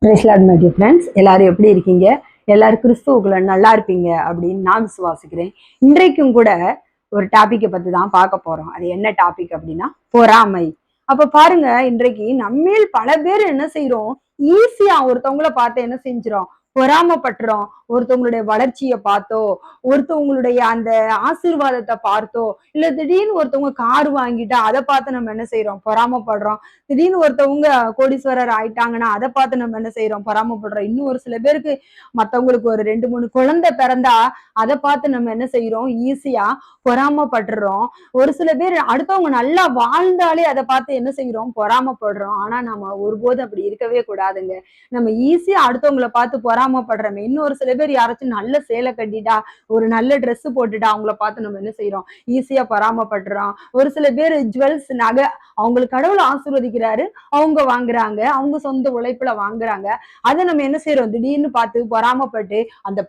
Price Lord my dear friends, எல்லாரும் எப்படி இருக்கீங்க? எல்லாரும் கிறிஸ்துவுக்குள்ள நல்லா இருப்பீங்க அப்படின்னு நான் விசுவாசிக்கிறேன். இன்றைக்கும் கூட ஒரு டாபிக்கை பத்தி தான் பார்க்க போறோம். அது என்ன டாபிக் அப்படின்னா பொறாமை. அப்ப பாருங்க, இன்றைக்கு நம்மில் பல பேர் என்ன செய்றோம், ஈஸியா ஒருத்தவங்கள பார்த்து என்ன செஞ்சிரோம், பொறாமைப்பட்டுறோம். ஒருத்தவங்களுடைய வளர்ச்சியை பார்த்தோ, ஒருத்தவங்களுடைய அந்த ஆசீர்வாதத்தை பார்த்தோ, இல்ல திடீர்னு ஒருத்தவங்க கார் வாங்கிட்டா அதை பார்த்து நம்ம என்ன செய்யறோம், பொறாமைப்படுறோம். திடீர்னு ஒருத்தவங்க கோடீஸ்வரர் ஆயிட்டாங்கன்னா அதை பார்த்து நம்ம என்ன செய்யறோம், பொறாமைப்படுறோம். இன்னும் ஒரு சில பேருக்கு மத்தவங்களுக்கு ஒரு 2 3 குழந்தை பிறந்தா அதை பார்த்து நம்ம என்ன செய்யறோம், ஈஸியா பொறாமைப்படுறோம். ஒரு சில பேர் அடுத்தவங்க நல்லா வாழ்ந்தாலே அதை பார்த்து என்ன செய்யறோம், பொறாமைப்படுறோம். ஆனா நம்ம ஒருபோதும் அப்படி இருக்கவே கூடாதுங்க. நம்ம ஈஸியா அடுத்தவங்களை பார்த்து பொறாமைப்படுறோமே. இன்னொரு சில பேர் யாராச்சும் நல்ல சேலை கட்டிட்டா, ஒரு நல்ல Dress போட்டுட்டா அவங்கள பார்த்து நம்ம என்ன செய்யறோம், ஈஸியா பொறாமைப்படுறோம். ஒரு சில பேர் ஜுவல்ஸ் நகை அவங்களுக்கு கடவுள் ஆசீர்வதிக்கிறாரு, அவங்க வாங்குறாங்க, அவங்க சொந்த உழைப்புல வாங்குறாங்க. அதை நம்ம என்ன செய்யறோம், திடீர்னு பார்த்து பொறாமைப்பட்டு அந்த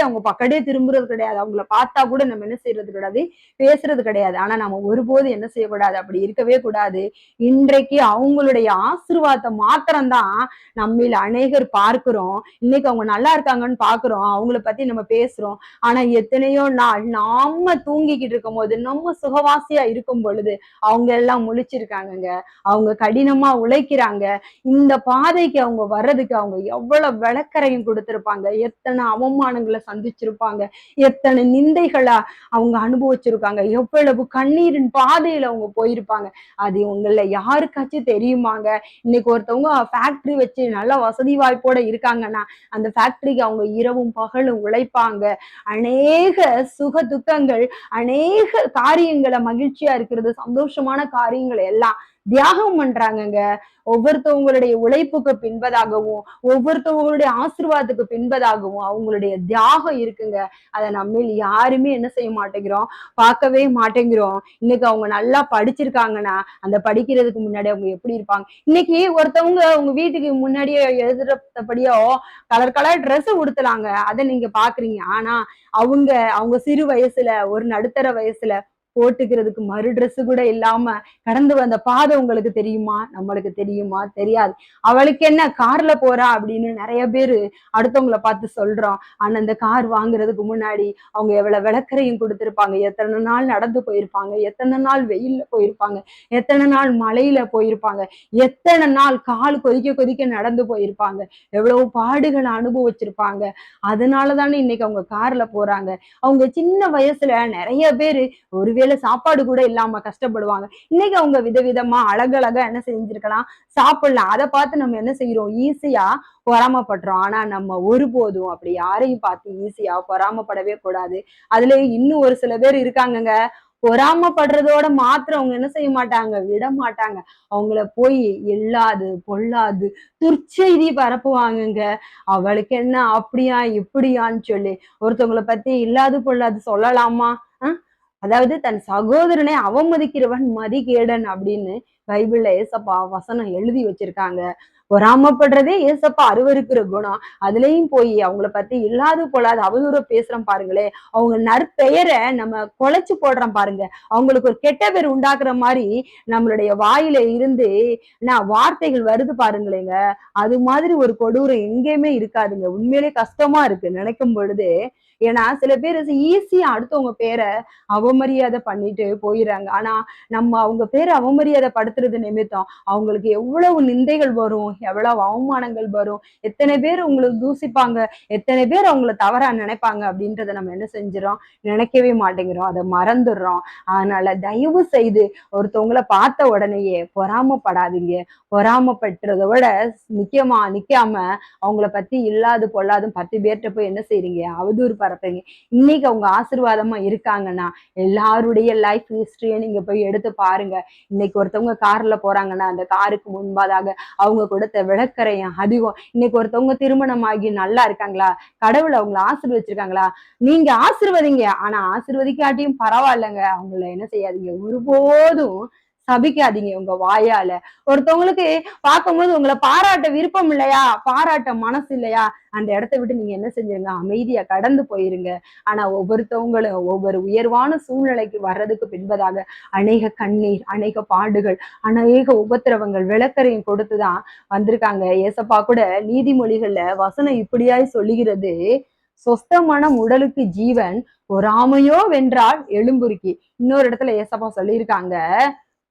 அவங்க பக்கத்தே திரும்புறது கிடையாது. அவங்கள பார்த்தா கூட நம்ம என்ன செய்யறது கிடையாது, பேசுறது கிடையாது. ஆனா நம்ம ஒருபோது என்ன செய்யக்கூடாது, அப்படி இருக்கவே கூடாது. இன்றைக்கு அவங்களுடைய ஆசீர்வாதத்தை மாத்திரம்தான் நம்மில் அநேகர் பார்க்கிறோம். இன்னைக்கு அவங்க நல்லா இருக்காங்கன்னு பாக்குறோம், அவங்கள பத்தி நம்ம பேசுறோம். ஆனா எத்தனையோ நாள் நாம தூங்கிக்கிட்டு இருக்கும் போது, நம்ம சுகவாசியா இருக்கும் பொழுது அவங்க எல்லாம் முழிச்சிருக்காங்கங்க. அவங்க கடினமா உழைக்கிறாங்க. இந்த பாதைக்கு அவங்க வர்றதுக்கு அவங்க எவ்வளவு விளக்கரையும் கொடுத்திருப்பாங்க, எத்தனை அவமானங்களை சந்திச்சிருப்பாங்க, எத்தனை நிந்தைகளா அவங்க அனுபவிச்சிருக்காங்க, எவ்வளவு கண்ணீரின் பாதையில அவங்க போயிருப்பாங்க. அது உங்கள யாருக்காச்சும் தெரியுமாங்க? இன்னைக்கு ஒருத்தவங்க ஃபேக்டரி வச்சு நல்ல வசதி வாய்ப்போட இருக்காங்கன்னா, அந்த ஃபேக்டரிக்கு அவங்க இரவும் பகலும் உழைப்பாங்க. அநேக சுக துக்கங்கள், அநேக காரியங்களை மகிழ்ச்சியா இருக்கிறது, சந்தோஷமான காரியங்களை எல்லாம் தியாகம் பண்றாங்கங்க. ஒவ்வொருத்தவங்களுடைய உழைப்புக்கு பின்பதாகவும், ஒவ்வொருத்தவங்களுடைய ஆசீர்வாதத்துக்கு பின்பதாகவும் அவங்களுடைய தியாகம் இருக்குங்க. அதை நம்ம யாருமே என்ன செய்ய மாட்டேங்கிறோம், பார்க்கவே மாட்டேங்கிறோம். இன்னைக்கு அவங்க நல்லா படிச்சிருக்காங்கன்னா, அந்த படிக்கிறதுக்கு முன்னாடி அவங்க எப்படி இருப்பாங்க? இன்னைக்கு ஒருத்தவங்க உங்க வீட்டுக்கு முன்னாடியே எழுதுறபடியோ கலர் கலர் ட்ரெஸ் உடுத்துறாங்க, அதை நீங்க பாக்குறீங்க. ஆனா அவங்க அவங்க சிறு வயசுல, ஒரு நடுத்தர வயசுல போட்டுக்கிறதுக்கு மறு ட்ரெஸ் கூட இல்லாம கடந்து வந்த பாதை உங்களுக்கு தெரியுமா? நம்மளுக்கு தெரியுமா? தெரியாது. அவளுக்கு என்ன கார்ல போறா அப்படின்னு நிறைய பேரு அடுத்தவங்களை பார்த்து சொல்றோம். ஆனா அந்த கார் வாங்குறதுக்கு முன்னாடி அவங்க எவ்வளவு விளக்கரையும் கொடுத்திருப்பாங்க, எத்தனை நாள் நடந்து போயிருப்பாங்க, எத்தனை நாள் வெயில்ல போயிருப்பாங்க, எத்தனை நாள் மழையில போயிருப்பாங்க, எத்தனை நாள் கால் கொதிக்க கொதிக்க நடந்து போயிருப்பாங்க, எவ்வளவு பாடுகளை அனுபவிச்சிருப்பாங்க. அதனாலதானே இன்னைக்கு அவங்க கார்ல போறாங்க. அவங்க சின்ன வயசுல நிறைய பேரு ஒருவேளை சாப்பாடு கூட இல்லாம கஷ்டப்படுவாங்க. இன்னைக்கு அவங்க விதவிதமா அழகழகா என்ன செஞ்சிருக்கலாம், சாப்பிடலாம். அதை பார்த்து நம்ம என்ன செய்யறோம், ஈஸியா பொறாமைப்படுறோம். ஆனா நம்ம ஒருபோதும் அப்படி யாரையும் பார்த்து ஈஸியா பொறாமைப்படவே கூடாது. அதுல இன்னும் ஒரு சில பேர் இருக்காங்கங்க, பொறாமைப்படுறதோட மாத்திரம் அவங்க என்ன செய்ய மாட்டாங்க, விட மாட்டாங்க. அவங்கள போய் இல்லாது பொல்லாது துர்ச்செய்தி பரப்புவாங்கங்க. அவளுக்கு என்ன அப்படியா இப்படியான்னு சொல்லி ஒருத்தவங்களை பத்தி இல்லாது பொல்லாது சொல்லலாமா? அதாவது தன் சகோதரனை அவமதிக்கிறவன் மதிகேடன் அப்படின்னு பைபிள்ல ஏசப்பா வசனம் எழுதி வச்சிருக்காங்க. பொறாமப்படுறதே ஏசப்பா அருவருக்கிற குணம். அதுலயும் போய் அவங்கள பத்தி இல்லாது போலாது அவதூற பேசுறோம் பாருங்களேன். அவங்க நற்பெயரை நம்ம குலைச்சு போடுறோம் பாருங்க. அவங்களுக்கு ஒரு கெட்ட பேர் உண்டாக்குற மாதிரி நம்மளுடைய வாயில இருந்து வார்த்தைகள் வருது பாருங்களேங்க. அது மாதிரி ஒரு கொடூரம் எங்கேயுமே இருக்காதுங்க. உண்மையிலே கஷ்டமா இருக்கு நினைக்கும் பொழுது. ஏன்னா சில பேர் ஈஸியா அடுத்தவங்க பேரை அவமரியாதை பண்ணிட்டு போயிடுறாங்க. ஆனா நம்ம அவங்க பேரை அவமரியாதை படுத்துறது நிமித்தம் அவங்களுக்கு எவ்வளவு நிந்தைகள் வரும், எவ்வளவு அவமானங்கள் வரும், எத்தனை பேர் உங்களுக்கு தூசிப்பாங்க, எத்தனை பேர் அவங்கள தவறா நினைப்பாங்க அப்படின்றத நம்ம என்ன செஞ்சிடறோம், நினைக்கவே மாட்டேங்கிறோம், அதை மறந்துடுறோம். அதனால தயவு செய்து ஒருத்தவங்களை பார்த்த உடனேயே பொறாமப்படாதீங்க. பொறாமப்பட்டுறத விட நிக்காம அவங்கள பத்தி இல்லாது பொல்லாதும் 10 பேர்கிட்ட போய் என்ன செய்றீங்க, அவதூறு பரப்புறீங்க. இன்னைக்கு அவங்க ஆசீர்வாதமா இருக்காங்கன்னா எல்லாருடைய லைஃப் ஹிஸ்டரியை நீங்க போய் எடுத்து பாருங்க. இன்னைக்கு ஒருத்தவங்க கார்ல போறாங்கன்னா அந்த காருக்கு முன்பதாக அவங்க கொடுத்த விளக்கரையும் அதிகம். இன்னைக்கு ஒருத்தவங்க திருமணம் ஆகி நல்லா இருக்காங்களா, கடவுள் அவங்களை ஆசீர்வச்சிருக்காங்களா, நீங்க ஆசீர்வதிங்க. ஆனா ஆசீர்வதிக்காட்டியும் பரவாயில்லைங்க, அவங்கள என்ன செய்யாதீங்க, ஒருபோதும் சபிக்காதீங்க உங்க வாயால. ஒருத்தவங்களுக்கு பார்க்கும்போது உங்களை பாராட்ட விருப்பம் இல்லையா, பாராட்ட மனசு இல்லையா, அந்த இடத்த விட்டு நீங்க என்ன செஞ்சிருங்க, அமைதியா கடந்து போயிருங்க. ஆனா ஒவ்வொருத்தவங்களும் ஒவ்வொரு உயர்வான சூழ்நிலைக்கு வர்றதுக்கு பின்பதாக அநேக கண்ணீர், அநேக பாடுகள், அநேக உபத்திரவங்கள், விளக்கரையும் கொடுத்துதான் வந்திருக்காங்க. ஏசப்பா கூட நீதிமொழிகள்ல வசனம் இப்படியாய் சொல்லுகிறது, சொஸ்தமான உடலுக்கு ஜீவன், பொறாமையோ வென்றால் எலும்புருக்கி. இன்னொரு இடத்துல ஏசப்பா சொல்லியிருக்காங்க,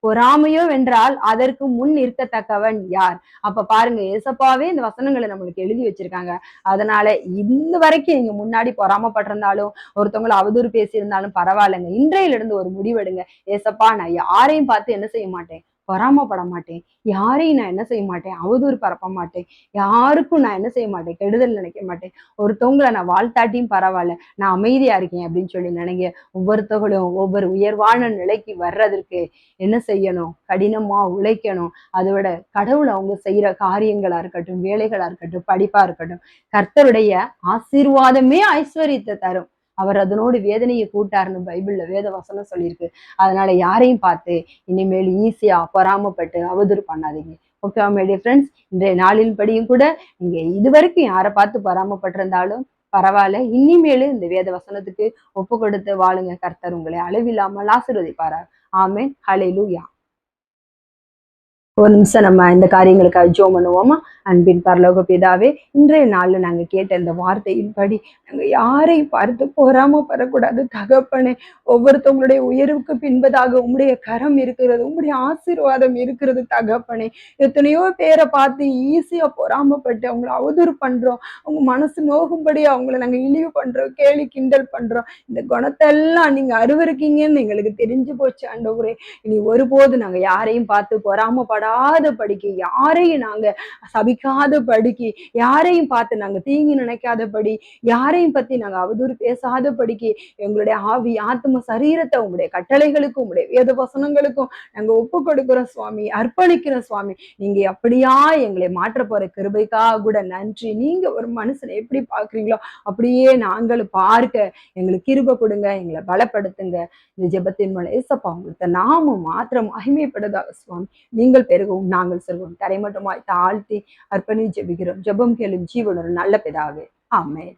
பொறாமையோ வென்றால் அதற்கு முன் நிற்கத்தக்கவன் யார். அப்ப பாருங்க, ஏசப்பாவே இந்த வசனங்களை நம்மளுக்கு எழுதி வச்சிருக்காங்க. அதனால இந்த வரைக்கும் நீங்க முன்னாடி பொறாமப்பட்டிருந்தாலும், ஒருத்தவங்களை அவதூறு பேசியிருந்தாலும் பரவாயில்லைங்க. இன்றையில இருந்து ஒரு முடிவெடுங்க. ஏசப்பா, நான் யாரையும் பார்த்து என்ன செய்ய மாட்டேன், பொறாமப்பட மாட்டேன். யாரையும் நான் என்ன செய்ய மாட்டேன், அவதூறு பரப்ப மாட்டேன். யாருக்கும் நான் என்ன செய்ய மாட்டேன், கெடுதல் நினைக்க மாட்டேன். ஒருத்தவங்களை நான் வாழ்த்தாட்டியும் பரவாயில்ல, நான் அமைதியா இருக்கேன் அப்படின்னு சொல்லி நினைங்க. ஒவ்வொருத்தவங்களும் ஒவ்வொரு உயர்வான நிலைக்கு வர்றதற்கு என்ன செய்யணும், கடினமா உழைக்கணும். அதை விட கடவுள் அவங்க செய்யற காரியங்களா இருக்கட்டும், வேலைகளா இருக்கட்டும், படிப்பா இருக்கட்டும், கர்த்தருடைய ஆசீர்வாதமே ஐஸ்வர்யத்தை தரும். அவர் அதனோடு வேதனையை கூட்டாருன்னு பைபிள்ல வேத வசனம் சொல்லியிருக்கு. அதனால யாரையும் பார்த்து இனிமேல் ஈஸியா பொறாமப்பட்டு அவதூறு பண்ணாதீங்க. ஓகே மை டியர் ஃப்ரெண்ட்ஸ், இன்றைய நாளின் படியும் கூட நீங்க இதுவரைக்கும் யாரை பார்த்து பொறாமப்பட்டிருந்தாலும் பரவாயில்ல, இனிமேலு இந்த வேத வசனத்துக்கு ஒப்பு கொடுத்து வாழுங்க. கர்த்தர் உங்களை அளவில்லாமல் ஆசீர்வதிப்பாரார். ஆமென். ஹல்லேலூயா. ஒரு நிமிஷம் நம்ம இந்த காரியங்களுக்காக ஜெபம் பண்ணுவோமா? அன்பின் பரலோக பிதாவே, இன்றைய நாள்ல நாங்க கேட்ட இந்த வார்த்தையின்படி நாங்க யாரையும் பார்த்து பொறாமப்படக்கூடாது தகப்பனே. ஒவ்வொருத்தவங்களுடைய உயர்வுக்கு பின்பதாக உம்முடைய கரம் இருக்கிறது, உம்முடைய ஆசீர்வாதம் இருக்கிறது தகப்பனே. எத்தனையோ பேரை பார்த்து ஈஸியா பொறாமப்பட்டு அவங்கள அவதூறு பண்றோம், அவங்க மனசு நோகும்படி அவங்கள நாங்க இழிவு பண்றோம், கேலி கிண்டல் பண்றோம். இந்த குணத்தை எல்லாம் நீங்க அருவருக்கீங்கன்னு எங்களுக்கு தெரிஞ்சு போச்சு ஆண்டவரே. இனி ஒருபோது நாங்க யாரையும் பார்த்து பொறாமப்படாத படிக்கு, யாரையும் நாங்க சபிக்காத படிக்கு, யாரையும் பார்த்து நாங்க தீங்கு நினைக்காதபடி, யாரையும் பத்தி நாங்க அவதூறு பேசாத படிக்கு எங்களுடைய ஆவி ஆத்ம சரீரத்தை உங்களுடைய கட்டளைகளுக்கும் உங்களுடைய வேத வசனங்களுக்கும் நாங்க ஒப்பு கொடுக்கிறோம் சுவாமி, அர்ப்பணிக்கிறோம் சுவாமி. நீங்க அப்படியா எங்களை மாற்ற போற கிருபைக்காக கூட நன்றி. நீங்க ஒரு மனுஷனை எப்படி பாக்குறீங்களோ அப்படியே நாங்களும் பார்க்க எங்களுக்கு கிருபை கொடுங்க, எங்களை பலப்படுத்துங்க. இந்த ஜெபத்தின் மூலம் ஏசப்பா உங்களுக்கு நாமும் மாத்திரம் மகிமைப்படுதாக சுவாமி. நீங்கள் பெருகவும் நாங்கள் செல்வோம். தரை மட்டுமாய் தாழ்த்தி அர்ப்பணி ஜெபிக்கிறோம். ஜெபம் கேளும் ஜீவனொரு நல்ல பிதாவே. ஆமென்.